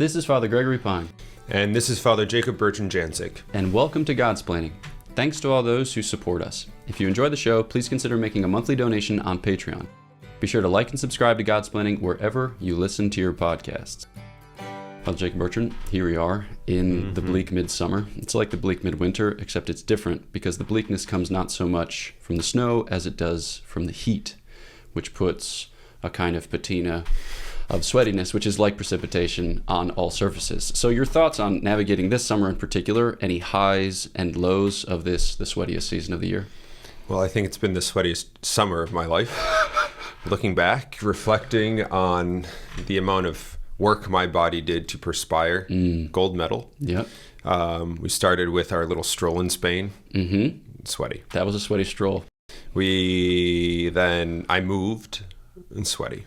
This is Father Gregory Pine. And this is Father Bertrand Janczyk. And welcome to Godsplaining. Thanks to all those who support us. If you enjoy the show, please consider making a monthly donation on Patreon. Be sure to like and subscribe to Godsplaining wherever you listen to your podcasts. Father Bertrand, here we are in the bleak midsummer. It's like the bleak midwinter, except it's different because the bleakness comes not so much from the snow as it does from the heat, which puts a kind of patina of sweatiness, which is like precipitation on all surfaces. So your thoughts on navigating this summer in particular, any highs and lows of the sweatiest season of the year? Well, I think it's been the sweatiest summer of my life. Looking back, reflecting on the amount of work my body did to perspire, gold medal. Yep. We started with our little stroll in Spain. Sweaty. That was a sweaty stroll. I moved and sweaty.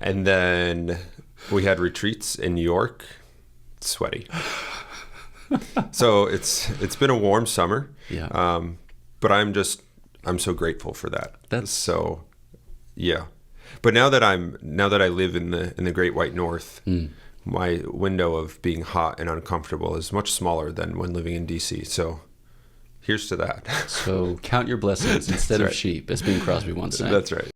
And then we had retreats in New York, sweaty. So it's been a warm summer. Yeah. But I'm so grateful for that. That's so, yeah. But now that I live in the Great White North, my window of being hot and uncomfortable is much smaller than when living in DC. So here's to that. So count your blessings instead of right. sheep, as Bing Crosby once said. That's right.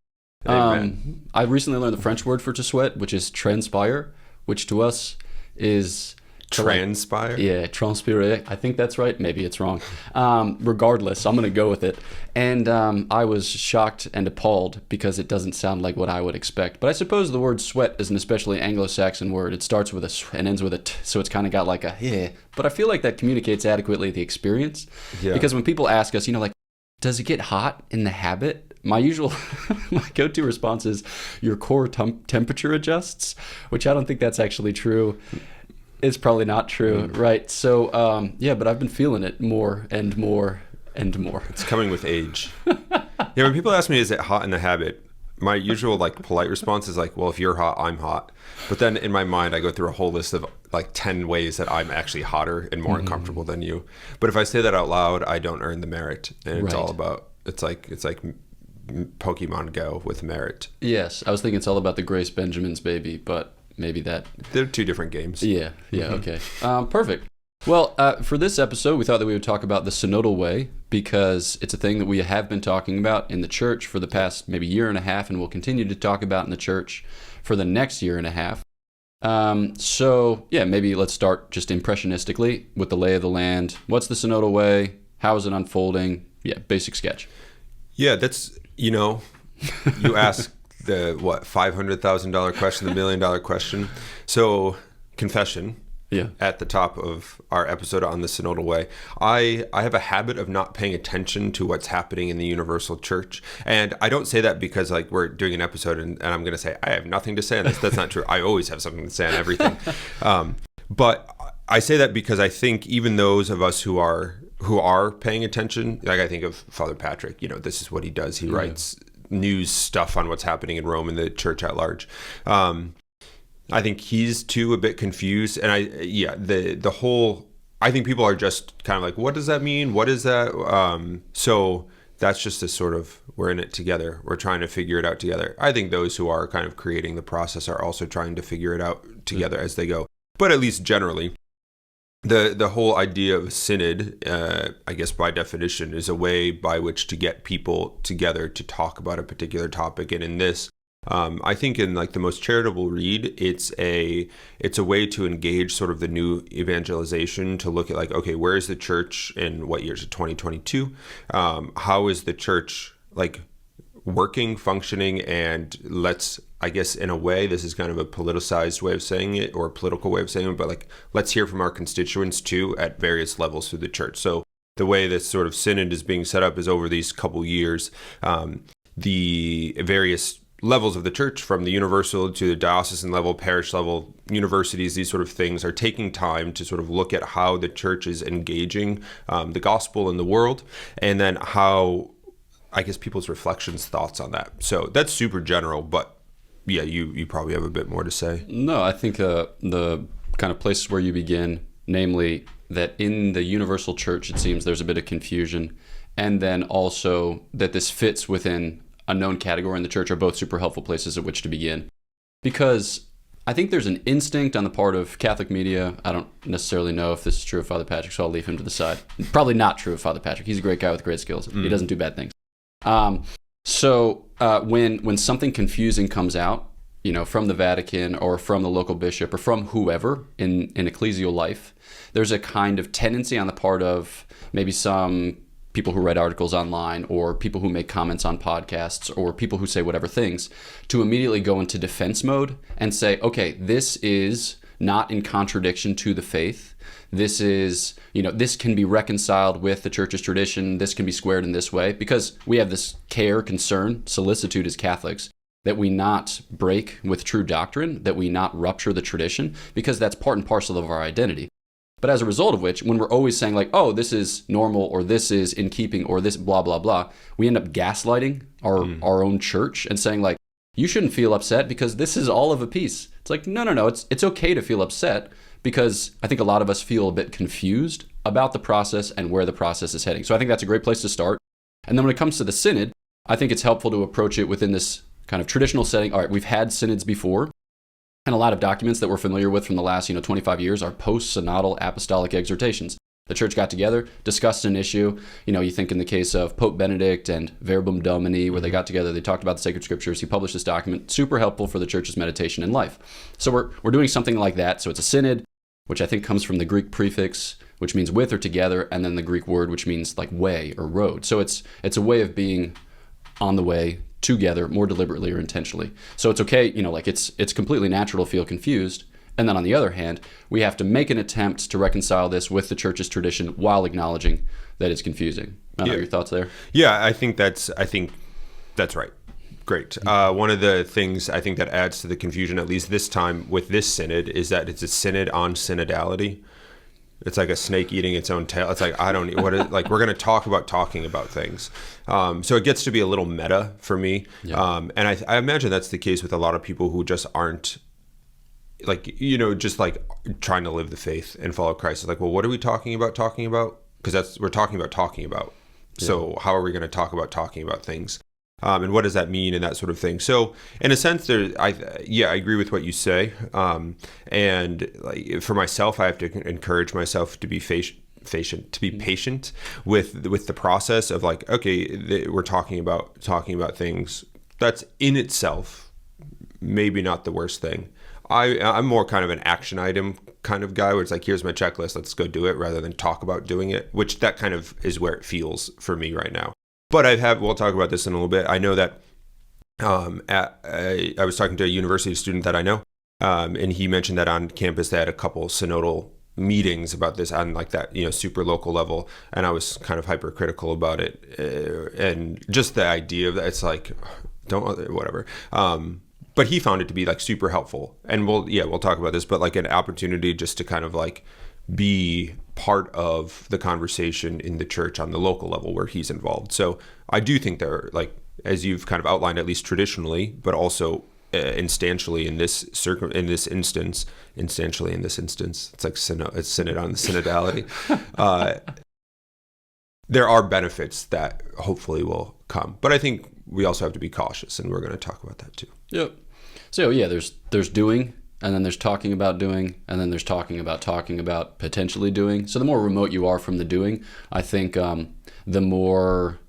Amen. I recently learned the French word for to sweat, which is transpire, which to us is transpire. Transpire. I think that's right. Maybe it's wrong. Regardless, I'm going to go with it. And I was shocked and appalled because it doesn't sound like what I would expect. But I suppose the word sweat is an especially Anglo-Saxon word. It starts with a s and ends with a t, so it's kind of got like a yeah. But I feel like that communicates adequately the experience. Yeah. Because when people ask us, does it get hot in the habit? My go-to response is your core temperature adjusts, which I don't think that's actually true. It's probably not true, right? So, but I've been feeling it more and more and more. It's coming with age. When people ask me, is it hot in the habit? My usual polite response is well, if you're hot, I'm hot. But then in my mind, I go through a whole list of 10 ways that I'm actually hotter and more uncomfortable than you. But if I say that out loud, I don't earn the merit. And it's all about, it's like Pokemon Go with merit. Yes, I was thinking it's all about the Grace Benjamin's baby, but maybe that... They're two different games. Yeah, okay. Perfect. Well, for this episode, we thought that we would talk about the Synodal way because it's a thing that we have been talking about in the church for the past maybe year and a half, and we'll continue to talk about in the church for the next year and a half. Maybe let's start just impressionistically with the lay of the land. What's the Synodal way? How is it unfolding? Yeah, basic sketch. Yeah, that's, you ask the, $500,000 question, the $1 million question. So, confession. Yeah. At the top of our episode on the Synodal way, I have a habit of not paying attention to what's happening in the universal church. And I don't say that because we're doing an episode and I'm going to say, I have nothing to say on this. That's not true. I always have something to say on everything. But I say that because I think even those of us who are paying attention, I think of Father Patrick, this is what he does. He writes news stuff on what's happening in Rome and the church at large. I think he's too a bit confused. And the whole, I think people are just kind of what does that mean? What is that? So that's just a sort of, we're in it together. We're trying to figure it out together. I think those who are kind of creating the process are also trying to figure it out together as they go. But at least generally, the whole idea of a synod, I guess by definition, is a way by which to get people together to talk about a particular topic. And in this, I think in the most charitable read, it's a way to engage sort of the new evangelization, to look at okay, where is the church in what year is it, 2022? How is the church working, functioning, and I guess in a way, this is kind of a politicized way of saying it, or a political way of saying it, but let's hear from our constituents too at various levels through the church. So the way this sort of synod is being set up is over these couple years, the various levels of the church, from the universal to the diocesan level, parish level, universities, these sort of things are taking time to sort of look at how the church is engaging the gospel in the world, and then how, I guess, people's reflections, thoughts on that. So that's super general, but yeah, you probably have a bit more to say. No, I think the kind of places where you begin, namely that in the universal church, it seems there's a bit of confusion, and then also that this fits within a known category in the church, are both super helpful places at which to begin. Because I think there's an instinct on the part of Catholic media. I don't necessarily know if this is true of Father Patrick, so I'll leave him to the side. Probably not true of Father Patrick. He's a great guy with great skills. He doesn't do bad things. When something confusing comes out, from the Vatican or from the local bishop or from whoever in ecclesial life, there's a kind of tendency on the part of maybe some people who write articles online or people who make comments on podcasts or people who say whatever things to immediately go into defense mode and say, okay, this is not in contradiction to the faith. This is, this can be reconciled with the church's tradition. This can be squared in this way, because we have this care, concern, solicitude as Catholics that we not break with true doctrine, that we not rupture the tradition, because that's part and parcel of our identity. But as a result of which, when we're always saying like, oh, this is normal, or this is in keeping, or this blah, blah, blah, we end up gaslighting our own church and saying like, you shouldn't feel upset because this is all of a piece. It's like, no, it's okay to feel upset, because I think a lot of us feel a bit confused about the process and where the process is heading. So I think that's a great place to start. And then when it comes to the synod, I think it's helpful to approach it within this kind of traditional setting. All right, we've had synods before, and a lot of documents that we're familiar with from the last 25 years are post-synodal apostolic exhortations. The church got together, discussed an issue. You think in the case of Pope Benedict and Verbum Domini, where they got together, they talked about the sacred scriptures. He published this document, super helpful for the church's meditation in life. So we're doing something like that. So it's a synod, which I think comes from the Greek prefix, which means with or together, and then the Greek word, which means like way or road. So it's a way of being on the way together more deliberately or intentionally. So it's okay, it's completely natural to feel confused. And then on the other hand, we have to make an attempt to reconcile this with the church's tradition while acknowledging that it's confusing. I don't know your thoughts there. Yeah, I think that's right. Great. One of the things I think that adds to the confusion, at least this time with this synod, is that it's a synod on synodality. It's like a snake eating its own tail. It's like, we're going to talk about talking about things. So it gets to be a little meta for me. Yeah. And I imagine that's the case with a lot of people who just aren't just like trying to live the faith and follow Christ. It's like, well, what are we talking about? Because we're talking about talking about. Yeah. So how are we going to talk about talking about things? And what does that mean and that sort of thing? So in a sense, I agree with what you say. And like for myself, I have to encourage myself to be patient with the process of like, okay, we're talking about things. That's in itself maybe not the worst thing. I'm more kind of an action item kind of guy where it's like, here's my checklist, let's go do it, rather than talk about doing it, which that kind of is where it feels for me right now. But we'll talk about this in a little bit. I know that I was talking to a university student that I know, and he mentioned that on campus they had a couple synodal meetings about this on like that, super local level. And I was kind of hypercritical about it. And just the idea of that, it's like, whatever. But he found it to be like super helpful. And we'll talk about this, but like an opportunity just to kind of like be part of the conversation in the church on the local level where he's involved. So I do think there, like, as you've kind of outlined, at least traditionally, but also instantially in this instance, it's like synod on the synodality. There are benefits that hopefully will come, but I think we also have to be cautious, and we're going to talk about that too. Yep. So yeah, there's doing, and then there's talking about doing, and then there's talking about potentially doing. So the more remote you are from the doing, I think the more,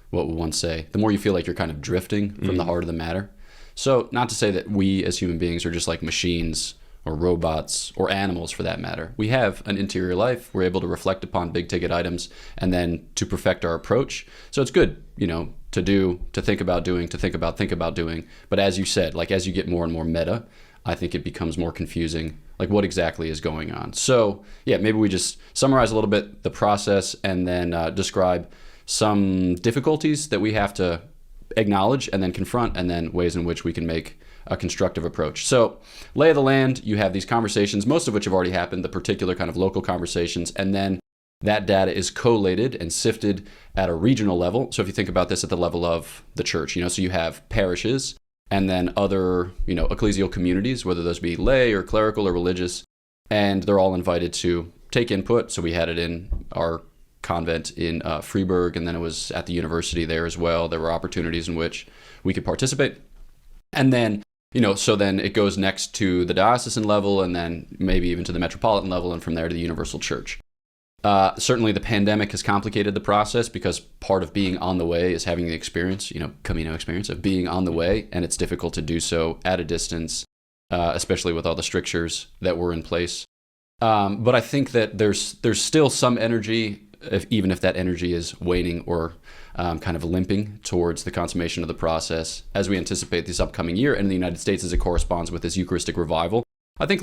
what would one say, the more you feel like you're kind of drifting from the heart of the matter. So not to say that we as human beings are just like machines or robots or animals for that matter. We have an interior life. We're able to reflect upon big ticket items and then to perfect our approach. So it's good, to think about doing, to think about doing. But as you said, like as you get more and more meta, I think it becomes more confusing, like what exactly is going on. So yeah, maybe we just summarize a little bit the process and then describe some difficulties that we have to acknowledge and then confront, and then ways in which we can make a constructive approach. So lay of the land, you have these conversations, most of which have already happened, the particular kind of local conversations, and then that data is collated and sifted at a regional level. So if you think about this at the level of the church, so you have parishes and then other, ecclesial communities, whether those be lay or clerical or religious, and they're all invited to take input. So we had it in our convent in Freiburg, and then it was at the university there as well. There were opportunities in which we could participate. And then So then it goes next to the diocesan level, and then maybe even to the metropolitan level, and from there to the universal church. Certainly the pandemic has complicated the process, because part of being on the way is having the experience, Camino experience of being on the way, and it's difficult to do so at a distance, especially with all the strictures that were in place. But I think that there's still some energy, even if that energy is waning or kind of limping towards the consummation of the process, as we anticipate this upcoming year, and in the United States as it corresponds with this Eucharistic revival. I think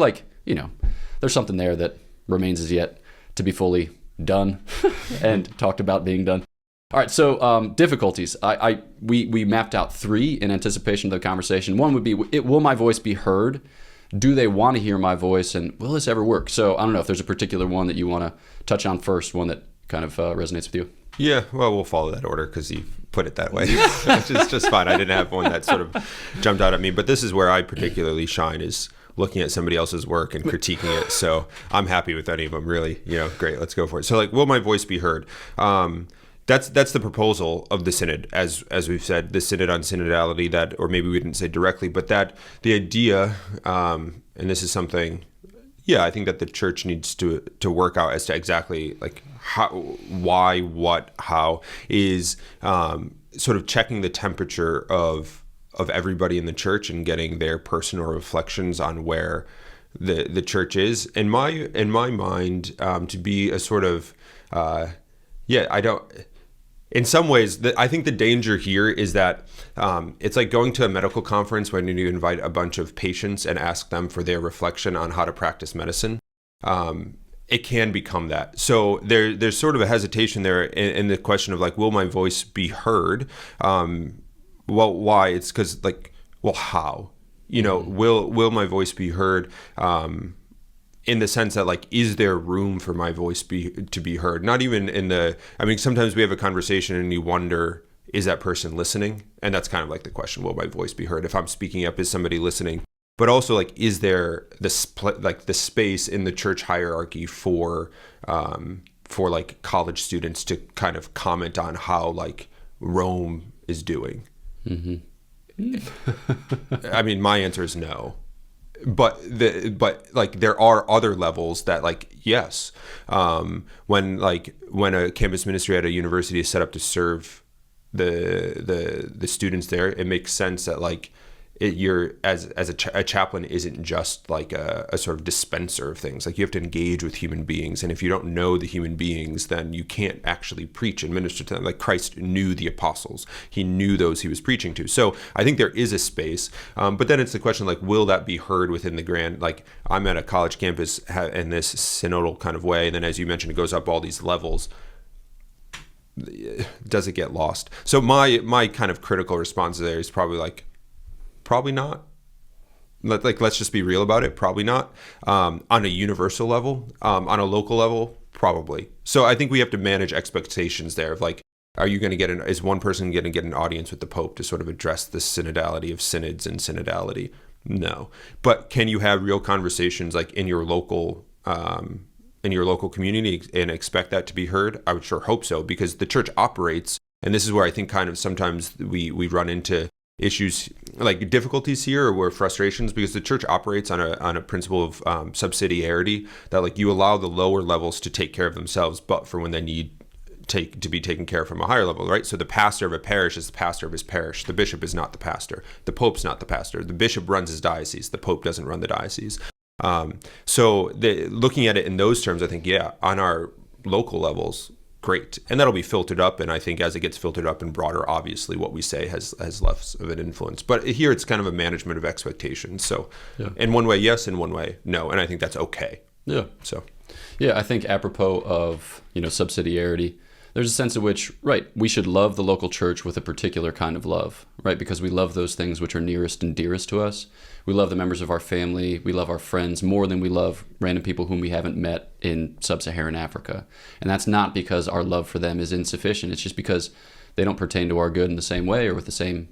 there's something there that remains as yet to be fully done and talked about being done. All right, so difficulties. We mapped out 3 in anticipation of the conversation. One would be, will my voice be heard? Do they want to hear my voice? And will this ever work? So I don't know if there's a particular one that you want to touch on first, one that kind of resonates with you. Yeah, well, we'll follow that order because you put it that way, which is just fine. I didn't have one that sort of jumped out at me. But this is where I particularly shine, is looking at somebody else's work and critiquing it. So I'm happy with any of them, really. Great, let's go for it. So will my voice be heard? That's the proposal of the Synod, as we've said, the Synod on synodality, that, or maybe we didn't say directly, but that the idea, and this is something, I think that the church needs to work out as to exactly how, why, what, how, is sort of checking the temperature of everybody in the church and getting their personal reflections on where the church is. In my mind, to be a sort of, in some ways, I think the danger here is that it's like going to a medical conference when you invite a bunch of patients and ask them for their reflection on how to practice medicine. It can become that. So there's sort of a hesitation there in the question of will my voice be heard? Well, why? It's because how? Will my voice be heard? In the sense that is there room for my voice to be heard? Not even sometimes we have a conversation and you wonder, is that person listening? And that's kind of the question, will my voice be heard? If I'm speaking up, is somebody listening? But also is there the space in the church hierarchy for college students to kind of comment on how Rome is doing? Mm-hmm. My answer is no. But there are other levels that yes, when a campus ministry at a university is set up to serve the students there, it makes sense that you're as a chaplain isn't just a sort of dispenser of things. You have to engage with human beings, and if you don't know the human beings, then you can't actually preach and minister to them. Christ knew the apostles; he knew those he was preaching to. So I think there is a space, but then it's the question will that be heard within the grand? I'm at a college campus in this synodal kind of way, and then as you mentioned, it goes up all these levels. Does it get lost? So my kind of critical response there is probably probably not. Let's just be real about it. Probably not. On a universal level, on a local level, probably. So I think we have to manage expectations there of are you going to is one person going to get an audience with the Pope to sort of address the synodality of synods and synodality? No. But can you have real conversations in your local community and expect that to be heard? I would sure hope so, because the church operates, and this is where I think kind of sometimes we run into issues difficulties here or frustrations, because the church operates on a principle of subsidiarity, that you allow the lower levels to take care of themselves, but for when they need to be taken care of from a higher level, right? So the pastor of a parish is the pastor of his parish. The bishop is not the pastor. The pope's not the pastor. The bishop runs his diocese. The pope doesn't run the diocese. So looking at it in those terms, I think, on our local levels, great. And that'll be filtered up. And I think as it gets filtered up and broader, obviously what we say has less of an influence. But here it's kind of a management of expectations. So in one way, yes, in one way, no. And I think that's okay. Yeah. So, I think apropos of, subsidiarity, there's a sense in which, right, we should love the local church with a particular kind of love, right? Because we love those things which are nearest and dearest to us. We love the members of our family. We love our friends more than we love random people whom we haven't met in sub-Saharan Africa. And that's not because our love for them is insufficient. It's just because they don't pertain to our good in the same way or with the same,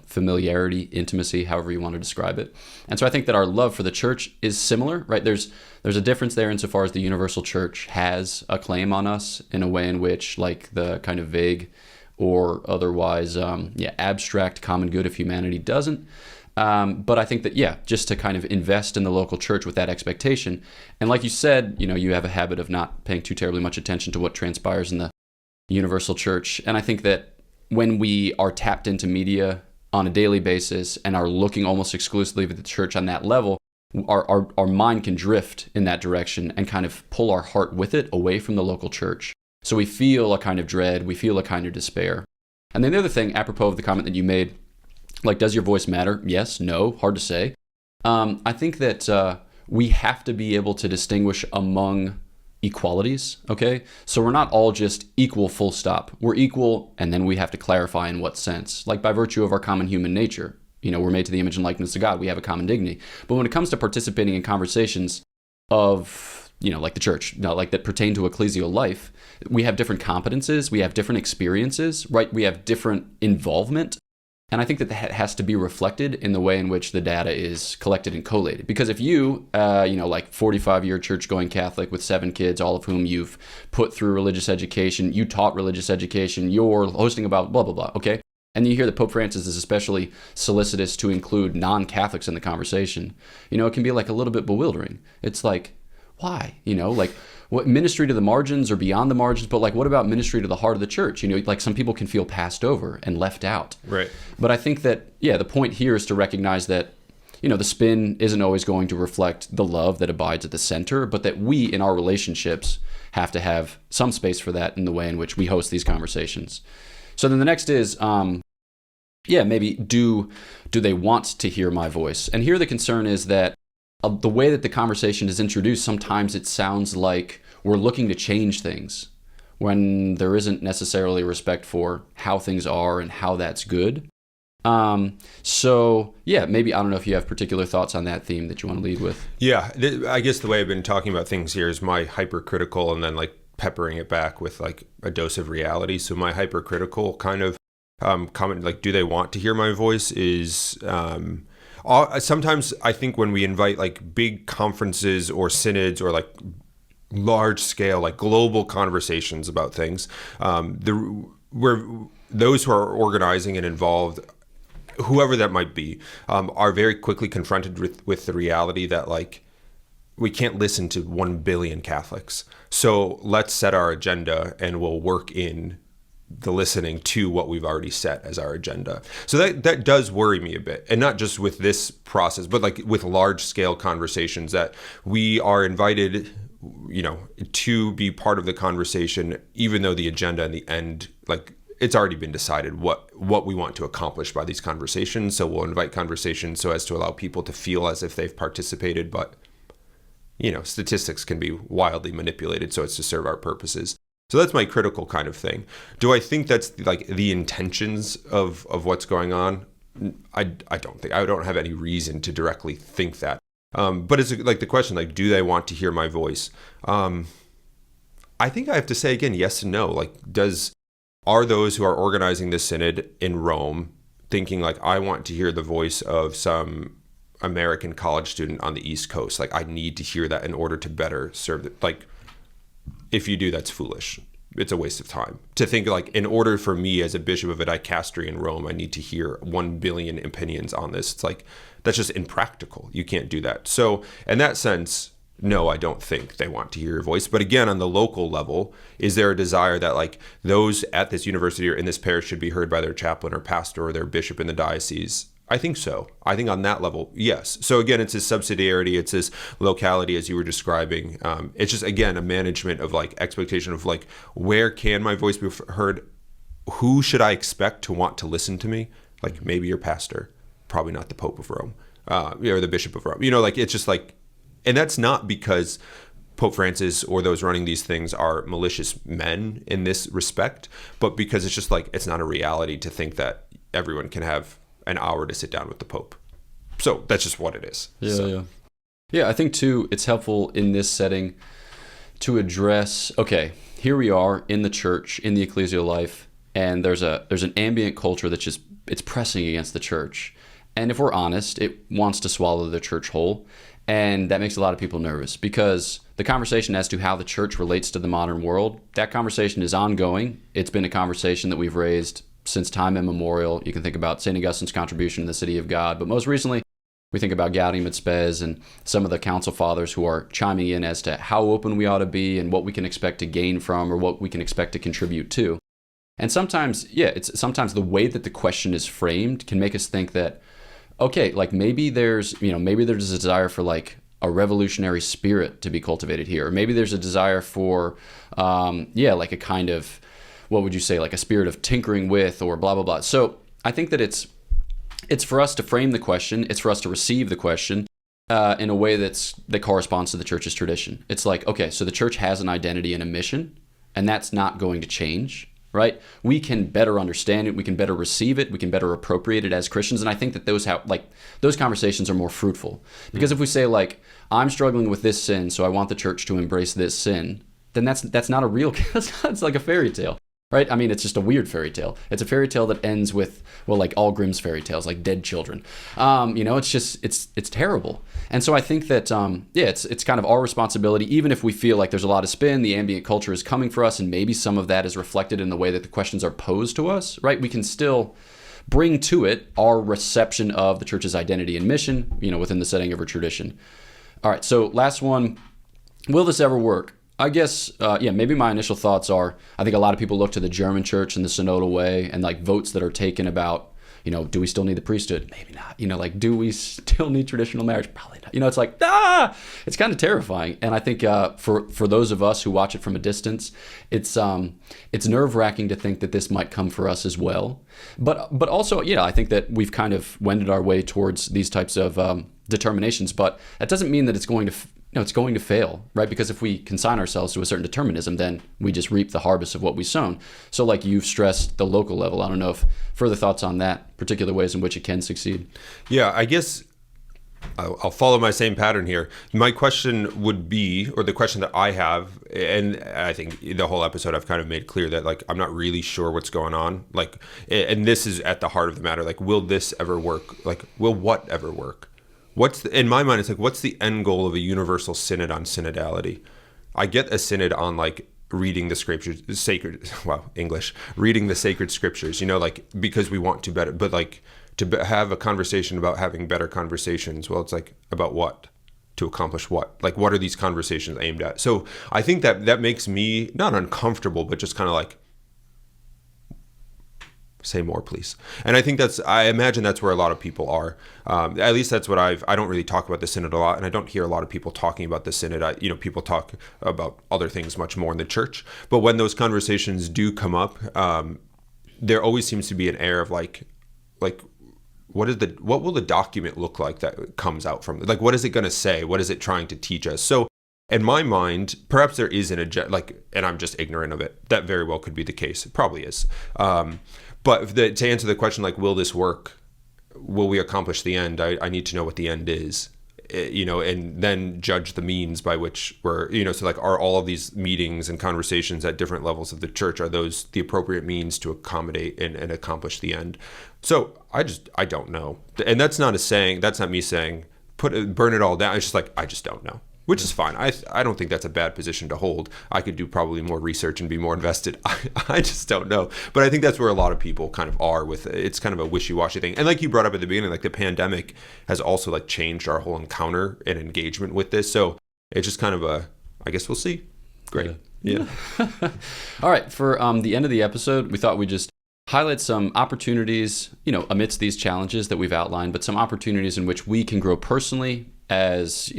familiarity, intimacy, however you want to describe it. And so I think that our love for the church is similar, right? There's a difference there insofar as the universal church has a claim on us in a way in which the kind of vague or otherwise abstract common good of humanity doesn't. But I think that, just to kind of invest in the local church with that expectation. And like you said, you have a habit of not paying too terribly much attention to what transpires in the universal church. And I think that when we are tapped into media on a daily basis and are looking almost exclusively at the church on that level, our mind can drift in that direction and kind of pull our heart with it away from the local church. So we feel a kind of dread, we feel a kind of despair. And then the other thing, apropos of the comment that you made, like, does your voice matter? Yes, no, hard to say. I think that we have to be able to distinguish among equalities, okay? So we're not all just equal full stop. We're equal, and then we have to clarify in what sense. Like by virtue of our common human nature. We're made to the image and likeness of God. We have a common dignity. But when it comes to participating in conversations of, like the church, like that pertain to ecclesial life, we have different competences, we have different experiences, right? We have different involvement. And I think that has to be reflected in the way in which the data is collected and collated. Because if you, like 45-year church-going Catholic with 7 kids, all of whom you've put through religious education, you taught religious education, you're hosting about blah, blah, blah, okay? And you hear that Pope Francis is especially solicitous to include non-Catholics in the conversation. It can be like a little bit bewildering. It's like, why? Like what ministry to the margins or beyond the margins, but like what about ministry to the heart of the church? Like some people can feel passed over and left out. Right. But I think that, the point here is to recognize that, the spin isn't always going to reflect the love that abides at the center, but that we in our relationships have to have some space for that in the way in which we host these conversations. So then the next is, maybe do they want to hear my voice? And here the concern is that the way that the conversation is introduced, sometimes it sounds like we're looking to change things when there isn't necessarily respect for how things are and how that's good. Maybe, I don't know if you have particular thoughts on that theme that you want to lead with. Yeah, I guess the way I've been talking about things here is my hypercritical and then like peppering it back with like a dose of reality. So my hypercritical kind of comment, like, do they want to hear my voice, is sometimes I think when we invite like big conferences or synods or like large scale, like global conversations about things, where those who are organizing and involved, whoever that might be, are very quickly confronted with the reality that like we can't listen to 1 billion Catholics. So let's set our agenda and we'll work in the listening to what we've already set as our agenda. So that does worry me a bit. And not just with this process, but like with large scale conversations that we are invited, to be part of the conversation, even though the agenda in the end, like it's already been decided what we want to accomplish by these conversations. So we'll invite conversations so as to allow people to feel as if they've participated, but statistics can be wildly manipulated so it's to serve our purposes. So that's my critical kind of thing. Do I think that's like the intentions of what's going on? I don't think. I don't have any reason to directly think that. But it's like the question, like, do they want to hear my voice? I think I have to say again, yes and no. Like, are those who are organizing this synod in Rome thinking like, I want to hear the voice of some American college student on the East Coast? Like, I need to hear that in order to better serve it. Like, if you do, that's foolish. It's a waste of time to think like, in order for me as a bishop of a dicastery in Rome, I need to hear 1 billion opinions on this. It's like, that's just impractical. You can't do that. So in that sense, no, I don't think they want to hear your voice. But again, on the local level, is there a desire that like those at this university or in this parish should be heard by their chaplain or pastor or their bishop in the diocese? I think so. I think on that level, yes. So again, it's this subsidiarity, it's this locality as you were describing. It's just, again, a management of like expectation of like, where can my voice be heard? Who should I expect to want to listen to me? Like maybe your pastor, probably not the Pope of Rome, or the Bishop of Rome. Like it's just like, and that's not because Pope Francis or those running these things are malicious men in this respect, but because it's just like, it's not a reality to think that everyone can have an hour to sit down with the Pope. So that's just what it is. Yeah, I think too, it's helpful in this setting to address, okay, here we are in the church, in the ecclesial life, and there's an ambient culture that's just, it's pressing against the church. And if we're honest, it wants to swallow the church whole. And that makes a lot of people nervous because the conversation as to how the church relates to the modern world, that conversation is ongoing. It's been a conversation that we've raised since time immemorial. You can think about St. Augustine's contribution to the City of God, but most recently, we think about Gaudium et Spes and some of the council fathers who are chiming in as to how open we ought to be and what we can expect to gain from or what we can expect to contribute to. And sometimes, sometimes the way that the question is framed can make us think that, okay, like maybe there's a desire for like a revolutionary spirit to be cultivated here. Or maybe there's a desire for, like a kind of, what would you say, like a spirit of tinkering with or blah, blah, blah. So I think that it's for us to frame the question. It's for us to receive the question in a way that corresponds to the church's tradition. It's like, okay, so the church has an identity and a mission, and that's not going to change, right? We can better understand it. We can better receive it. We can better appropriate it as Christians. And I think that those conversations are more fruitful. Because if we say like, I'm struggling with this sin, so I want the church to embrace this sin, then that's not a real, it's like a fairy tale. Right? I mean, it's just a weird fairy tale. It's a fairy tale that ends with, well, like all Grimm's fairy tales, like dead children. It's terrible. And so I think that, it's kind of our responsibility, even if we feel like there's a lot of spin, the ambient culture is coming for us, and maybe some of that is reflected in the way that the questions are posed to us, right? We can still bring to it our reception of the church's identity and mission, within the setting of her tradition. All right, so last one, will this ever work? I guess, maybe my initial thoughts are, I think a lot of people look to the German church and the synodal way and like votes that are taken about, do we still need the priesthood? Maybe not. Do we still need traditional marriage? Probably not. It's like, it's kind of terrifying. And I think for those of us who watch it from a distance, it's nerve-wracking to think that this might come for us as well. But also, I think that we've kind of wended our way towards these types of determinations, but that doesn't mean that it's going to it's going to fail, right? Because if we consign ourselves to a certain determinism, then we just reap the harvest of what we've sown. So like you've stressed the local level. I don't know if further thoughts on that, particular ways in which it can succeed. Yeah, I guess I'll follow my same pattern here. My question would be, or the question that I have, and I think the whole episode I've kind of made clear that like I'm not really sure what's going on. Like, and this is at the heart of the matter. Like, will this ever work? Like, will what ever work? In my mind, it's like, what's the end goal of a universal synod on synodality? I get a synod on like reading the scriptures, reading the sacred scriptures, because we want to better, but like to have a conversation about having better conversations. Well, it's like about what? To accomplish what? Like, what are these conversations aimed at? So I think that makes me not uncomfortable, but just kind of like, say more, please. And I think I imagine that's where a lot of people are. At least that's what I don't really talk about the synod a lot, and I don't hear a lot of people talking about the synod. People talk about other things much more in the church. But when those conversations do come up, there always seems to be an air of like, what will the document look like that comes out from it? Like, what is it going to say? What is it trying to teach us? So in my mind, perhaps there is an agenda, and I'm just ignorant of it. That very well could be the case. It probably is. But to answer the question, like, will this work? Will we accomplish the end? I need to know what the end is, and then judge the means by which we're, so like, are all of these meetings and conversations at different levels of the church, are those the appropriate means to accommodate and accomplish the end? So I don't know. And that's not me saying, burn it all down. It's just like, I just don't know. Which is fine. I don't think that's a bad position to hold. I could do probably more research and be more invested. I just don't know. But I think that's where a lot of people kind of are with it. It's kind of a wishy-washy thing. And like you brought up at the beginning, like the pandemic has also like changed our whole encounter and engagement with this. So it's just kind of I guess we'll see. Great. Yeah. All right. For the end of the episode, we thought we'd just highlight some opportunities, amidst these challenges that we've outlined, but some opportunities in which we can grow personally, as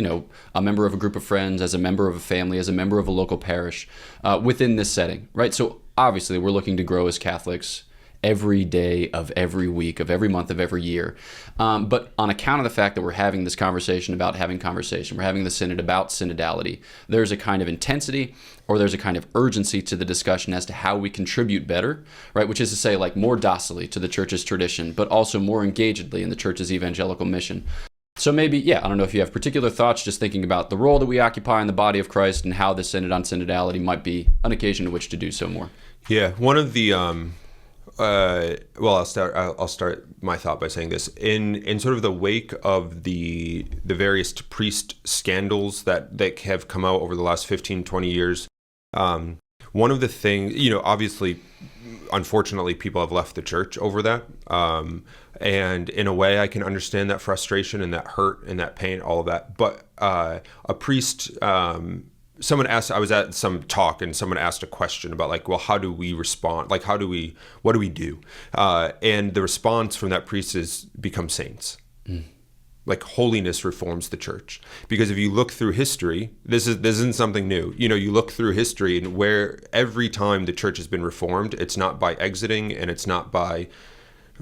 a member of a group of friends, as a member of a family, as a member of a local parish, within this setting, right? So obviously we're looking to grow as Catholics every day of every week, of every month of every year. But on account of the fact that we're having this conversation about having conversation, we're having the synod about synodality, there's a kind of intensity or there's a kind of urgency to the discussion as to how we contribute better, right? Which is to say, like, more docilely to the church's tradition, but also more engagedly in the church's evangelical mission. So maybe, I don't know if you have particular thoughts, just thinking about the role that we occupy in the body of Christ and how the synod on synodality might be an occasion to which to do so more. Yeah, one of the, I'll start my thought by saying this. In sort of the wake of the various priest scandals that have come out over the last 15, 20 years, one of the things, obviously, unfortunately, people have left the church over that. And in a way, I can understand that frustration and that hurt and that pain, all of that. But a priest, someone asked, I was at some talk and someone asked a question about like, well, how do we respond? Like, what do we do? And the response from that priest is become saints. Like holiness reforms the church. Because if you look through history, this isn't something new. You look through history and where every time the church has been reformed, it's not by exiting and it's not by,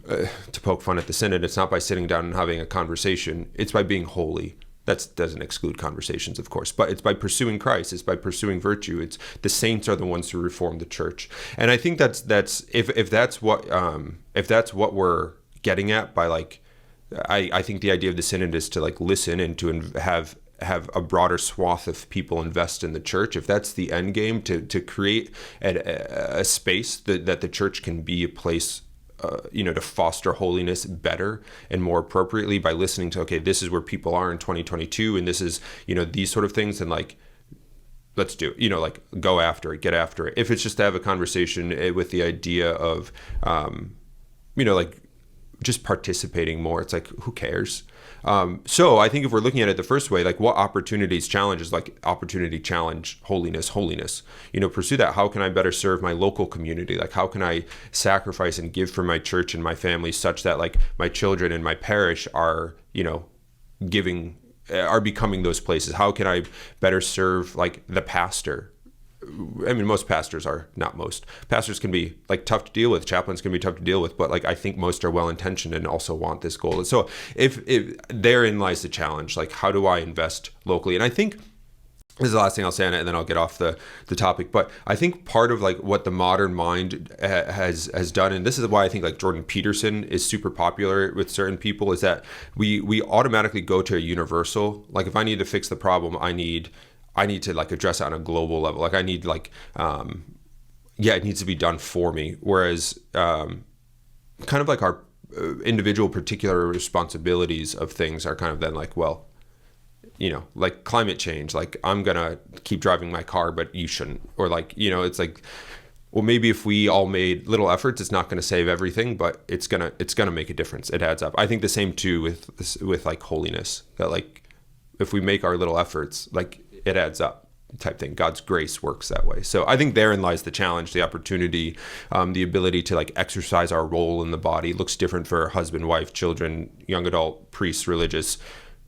to poke fun at the Synod, it's not by sitting down and having a conversation. It's by being holy. That doesn't exclude conversations, of course, but it's by pursuing Christ. It's by pursuing virtue. It's the saints are the ones who reform the church. And I think that's if that's what we're getting at by like, I think the idea of the Synod is to like listen and to have a broader swath of people invest in the church. If that's the end game, to create a space that the church can be a place, to foster holiness better and more appropriately by listening to, okay, this is where people are in 2022, and this is, these sort of things, and like, let's do it, like go after it, get after it. If it's just to have a conversation with the idea of, like just participating more, it's like, who cares? So I think if we're looking at it the first way, like what opportunities challenges, like opportunity challenge, holiness, pursue that. How can I better serve my local community? Like how can I sacrifice and give for my church and my family such that like my children and my parish are, are becoming those places? How can I better serve like the pastor? I mean, pastors can be like tough to deal with. Chaplains can be tough to deal with, but like I think most are well-intentioned and also want this goal. So if therein lies the challenge, like how do I invest locally? And I think this is the last thing I'll say on it, and then I'll get off the topic. But I think part of like what the modern mind has done, and this is why I think like Jordan Peterson is super popular with certain people, is that we automatically go to a universal. Like if I need to fix the problem, I need to like address it on a global level. Like I need like, it needs to be done for me. Whereas kind of like our individual particular responsibilities of things are kind of then like, well, like climate change, like I'm going to keep driving my car, but you shouldn't. Or like, it's like, well, maybe if we all made little efforts, it's not going to save everything, but it's going to make a difference. It adds up. I think the same too with like holiness, that like, if we make our little efforts, like it adds up type thing. God's grace works that way. So I think therein lies the challenge, the opportunity, the ability to like exercise our role in the body. It looks different for husband, wife, children, young adult, priests, religious,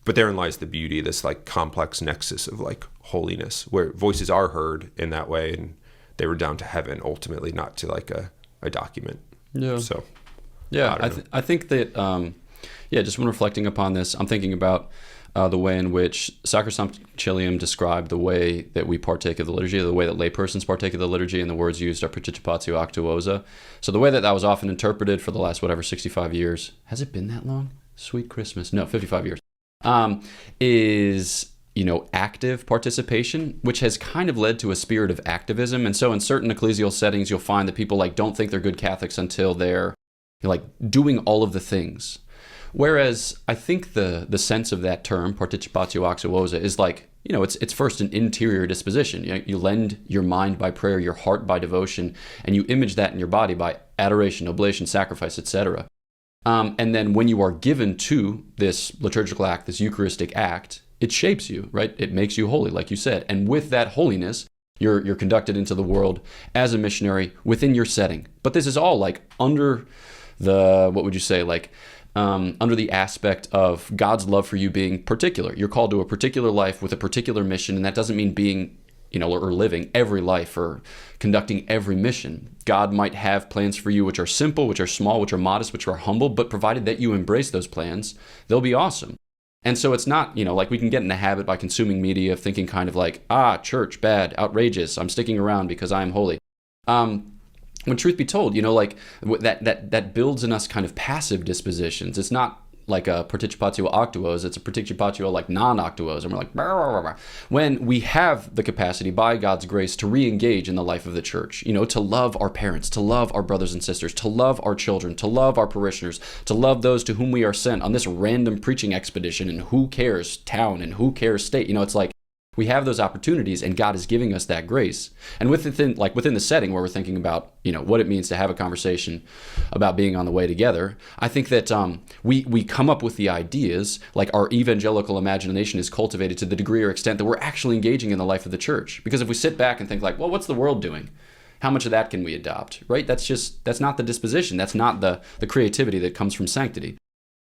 but therein lies the beauty, this like complex nexus of like holiness, where voices are heard in that way, and they were down to heaven ultimately, not to like a document. Yeah. So yeah, I think that just when reflecting upon this, I'm thinking about the way in which Sacrosanctum Concilium described the way that we partake of the liturgy, the way that laypersons partake of the liturgy, and the words used are participatio actuosa. So the way that was often interpreted for the last, 65 years, has it been that long? Sweet Christmas. No, 55 years. Is, active participation, which has kind of led to a spirit of activism. And so in certain ecclesial settings, you'll find that people like don't think they're good Catholics until they're like doing all of the things. Whereas I think the sense of that term, participatio actuosa, is like, it's first an interior disposition. You lend your mind by prayer, your heart by devotion, and you image that in your body by adoration, oblation, sacrifice, etc. And then when you are given to this liturgical act, this Eucharistic act, it shapes you, right? It makes you holy, like you said. And with that holiness, you're conducted into the world as a missionary within your setting. But this is all like under the, what would you say, like, under the aspect of God's love for you being particular. You're called to a particular life with a particular mission, and that doesn't mean being, or living every life or conducting every mission. God might have plans for you which are simple, which are small, which are modest, which are humble, but provided that you embrace those plans, they'll be awesome. And so it's not, like we can get in the habit by consuming media of thinking kind of like, church, bad, outrageous, I'm sticking around because I am holy. When truth be told, like that builds in us kind of passive dispositions. It's not like a participatio actuosa, it's a participatio like non-actuosa. And we're like, blah, blah, blah. When we have the capacity by God's grace to re-engage in the life of the church, to love our parents, to love our brothers and sisters, to love our children, to love our parishioners, to love those to whom we are sent on this random preaching expedition in who cares town and who cares state. It's like, We have those opportunities, and God is giving us that grace. And within the setting where we're thinking about, what it means to have a conversation about being on the way together, I think that we come up with the ideas, like our evangelical imagination is cultivated to the degree or extent that we're actually engaging in the life of the church. Because if we sit back and think like, well, what's the world doing? How much of that can we adopt, right? That's not the disposition. That's not the creativity that comes from sanctity.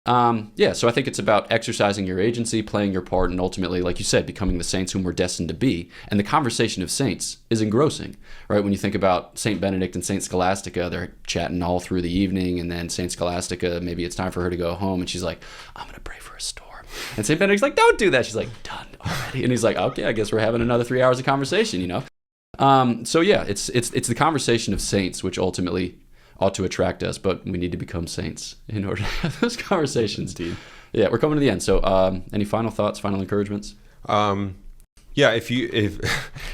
So I think it's about exercising your agency, playing your part, and ultimately, like you said, becoming the saints whom we're destined to be. And the conversation of saints is engrossing, right? When you think about St. Benedict and St. Scholastica, they're chatting all through the evening, and then St. Scholastica, maybe it's time for her to go home, and she's like, I'm going to pray for a storm. And St. Benedict's like, don't do that. She's like, done already. And he's like, okay, I guess we're having another 3 hours of conversation, it's the conversation of saints which ultimately ought to attract us, but we need to become saints in order to have those conversations. Indeed. Yeah, we're coming to the end. So any final thoughts, final encouragements? If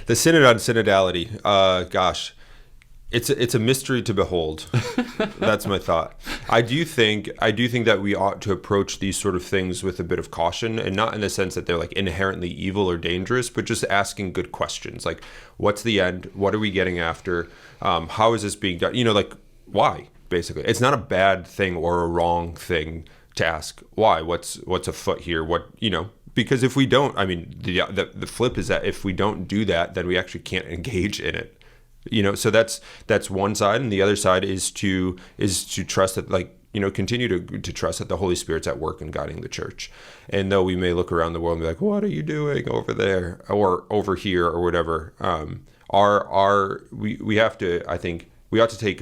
the Synod on synodality, it's a mystery to behold. That's my thought. I do think that we ought to approach these sort of things with a bit of caution, and not in the sense that they're like inherently evil or dangerous, but just asking good questions. Like, what's the end? What are we getting after? How is this being done? Why? Basically, it's not a bad thing or a wrong thing to ask why. What's afoot here? Because if we don't, the flip is that if we don't do that, then we actually can't engage in it. So that's one side, and the other side is to trust that, continue to trust that the Holy Spirit's at work in guiding the church. And though we may look around the world and be like, what are you doing over there or over here or whatever, we have to, I think we ought to take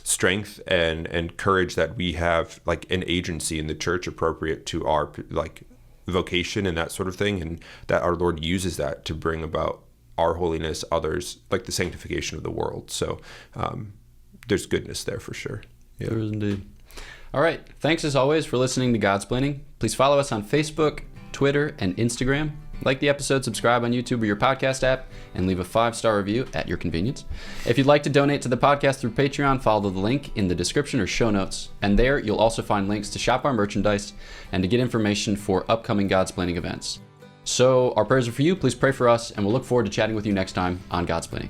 strength and courage that we have like an agency in the church appropriate to our vocation and that sort of thing, and that our Lord uses that to bring about our holiness, others, like the sanctification of the world. So there's goodness there for sure. Yeah. There is indeed. All right. Thanks as always for listening to Godsplaining. Please follow us on Facebook, Twitter, and Instagram. Like the episode, subscribe on YouTube or your podcast app, and leave a 5-star review at your convenience. If you'd like to donate to the podcast through Patreon, follow the link in the description or show notes. And there you'll also find links to shop our merchandise and to get information for upcoming Godsplaining events. So our prayers are for you. Please pray for us, and we'll look forward to chatting with you next time on Godsplaining.